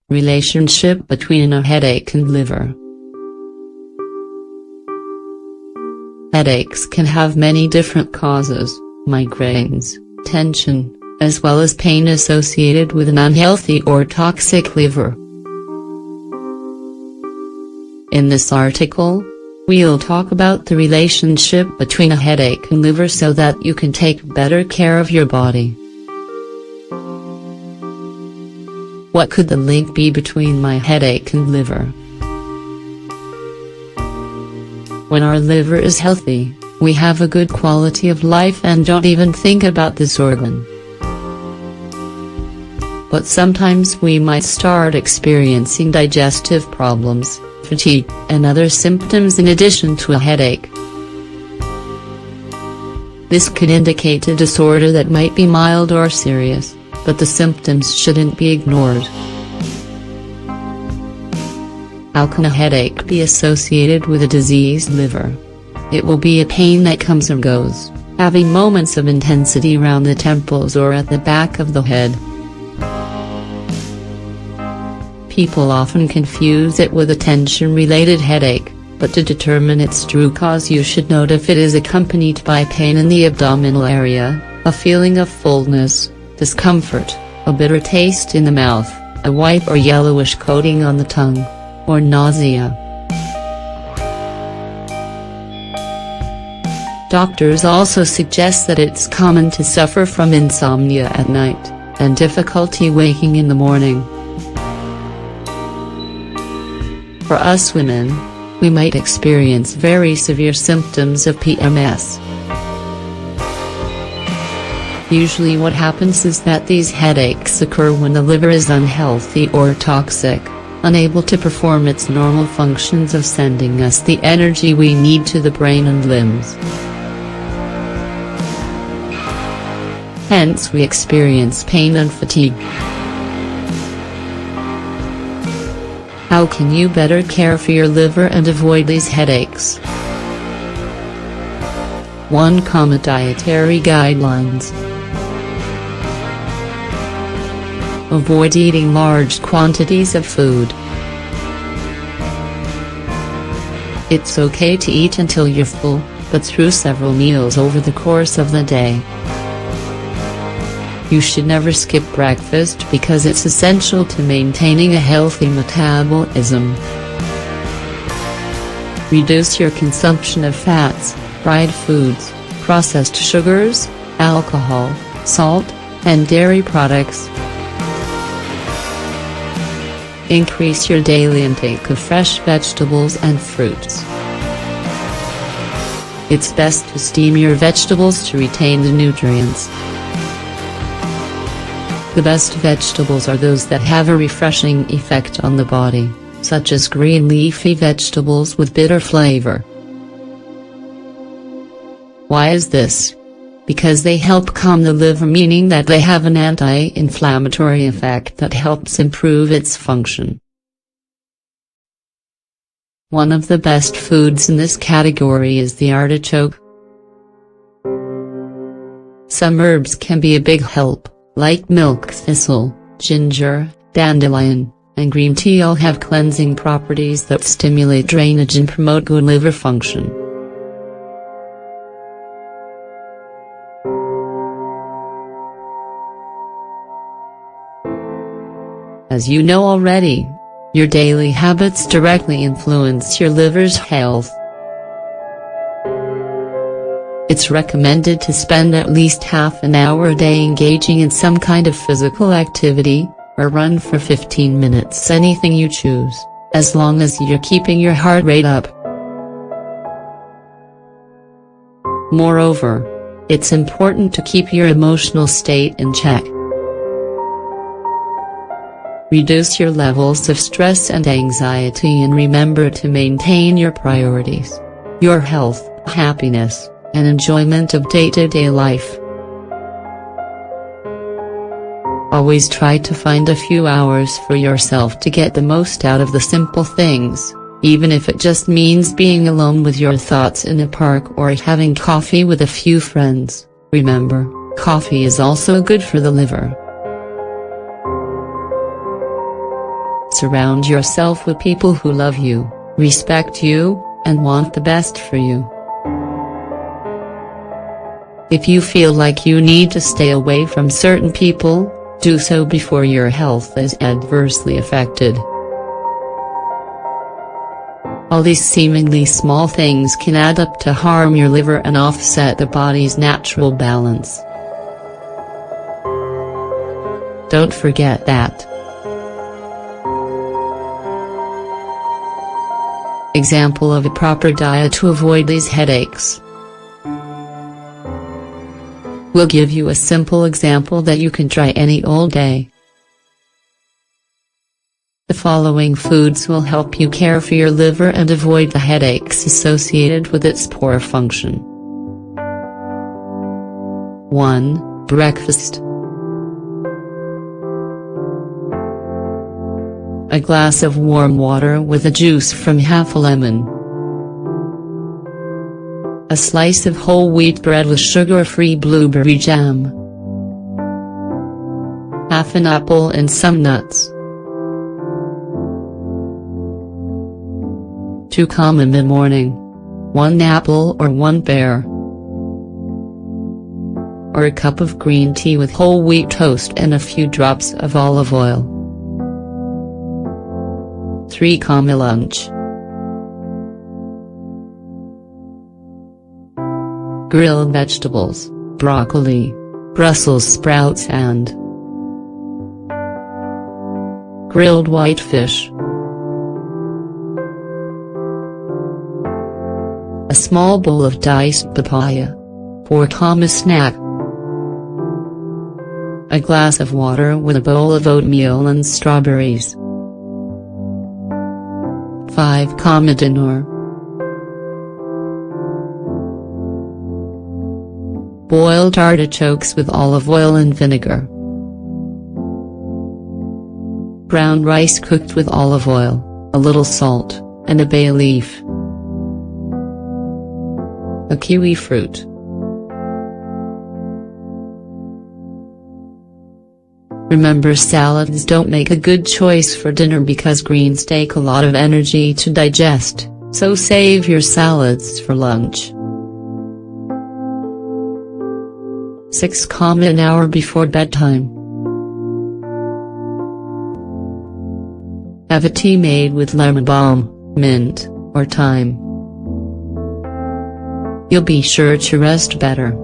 Relationship between a headache and liver. Headaches can have many different causes: migraines, tension, as well as pain associated with an unhealthy or toxic liver. In this article, we'll talk about the relationship between a headache and liver so that you can take better care of your body. What could the link be between my headache and liver? When our liver is healthy, we have a good quality of life and don't even think about this organ. But sometimes we might start experiencing digestive problems, fatigue, and other symptoms in addition to a headache. This could indicate a disorder that might be mild or serious, but the symptoms shouldn't be ignored. How can a headache be associated with a diseased liver? It will be a pain that comes and goes, having moments of intensity around the temples or at the back of the head. People often confuse it with a tension-related headache, but to determine its true cause you should note if it is accompanied by pain in the abdominal area, a feeling of fullness, discomfort, a bitter taste in the mouth, a white or yellowish coating on the tongue, or nausea. Doctors also suggest that it's common to suffer from insomnia at night, and difficulty waking in the morning. For us women, we might experience very severe symptoms of PMS. Usually what happens is that these headaches occur when the liver is unhealthy or toxic, unable to perform its normal functions of sending us the energy we need to the brain and limbs. Hence we experience pain and fatigue. How can you better care for your liver and avoid these headaches? 1. Common dietary guidelines. Avoid eating large quantities of food. It's okay to eat until you're full, but through several meals over the course of the day. You should never skip breakfast because it's essential to maintaining a healthy metabolism. Reduce your consumption of fats, fried foods, processed sugars, alcohol, salt, and dairy products. Increase your daily intake of fresh vegetables and fruits. It's best to steam your vegetables to retain the nutrients. The best vegetables are those that have a refreshing effect on the body, such as green leafy vegetables with bitter flavor. Why is this? Because they help calm the liver, meaning that they have an anti-inflammatory effect that helps improve its function. One of the best foods in this category is the artichoke. Some herbs can be a big help, like milk thistle, ginger, dandelion, and green tea all have cleansing properties that stimulate drainage and promote good liver function. As you know already, your daily habits directly influence your liver's health. It's recommended to spend at least half an hour a day engaging in some kind of physical activity, or run for 15 minutes, anything you choose, as long as you're keeping your heart rate up. Moreover, it's important to keep your emotional state in check. Reduce your levels of stress and anxiety and remember to maintain your priorities: your health, happiness, and enjoyment of day-to-day life. Always try to find a few hours for yourself to get the most out of the simple things, even if it just means being alone with your thoughts in a park or having coffee with a few friends. Remember, coffee is also good for the liver. Surround yourself with people who love you, respect you, and want the best for you. If you feel like you need to stay away from certain people, do so before your health is adversely affected. All these seemingly small things can add up to harm your liver and offset the body's natural balance. Don't forget that. Example of a proper diet to avoid these headaches. We'll give you a simple example that you can try any old day. The following foods will help you care for your liver and avoid the headaches associated with its poor function. 1. Breakfast. A glass of warm water with the juice from half a lemon. A slice of whole wheat bread with sugar-free blueberry jam. Half an apple and some nuts. 2 common mid-morning. 1 apple or 1 pear. Or a cup of green tea with whole wheat toast and a few drops of olive oil. 3 common lunch. Grilled vegetables, broccoli, Brussels sprouts and grilled white fish. A small bowl of diced papaya. 4 common snack. A glass of water with a bowl of oatmeal and strawberries. 5 common dinner. Boiled artichokes with olive oil and vinegar. Brown rice cooked with olive oil, a little salt, and a bay leaf. A kiwi fruit. Remember, salads don't make a good choice for dinner because greens take a lot of energy to digest, so save your salads for lunch. 6 common hour before bedtime. Have a tea made with lemon balm, mint, or thyme. You'll be sure to rest better.